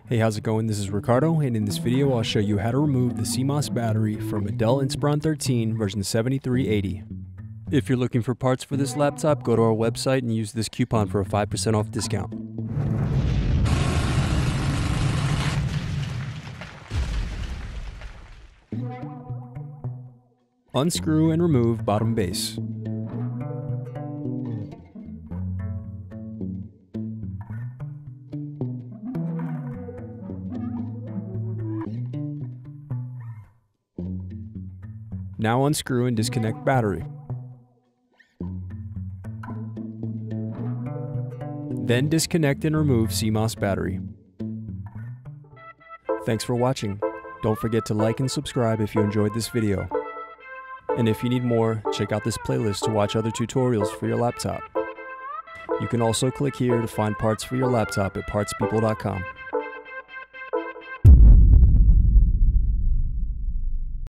Hey, how's it going? This is Ricardo, and in this video I'll show you how to remove the CMOS battery from a Dell Inspiron 13 version 7380. If you're looking for parts for this laptop, go to our website and use this coupon for a 5% off discount. Unscrew and remove bottom base. Now unscrew and disconnect battery. Then disconnect and remove CMOS battery. Thanks for watching. Don't forget to like and subscribe if you enjoyed this video. And if you need more, check out this playlist to watch other tutorials for your laptop. You can also click here to find parts for your laptop at partspeople.com.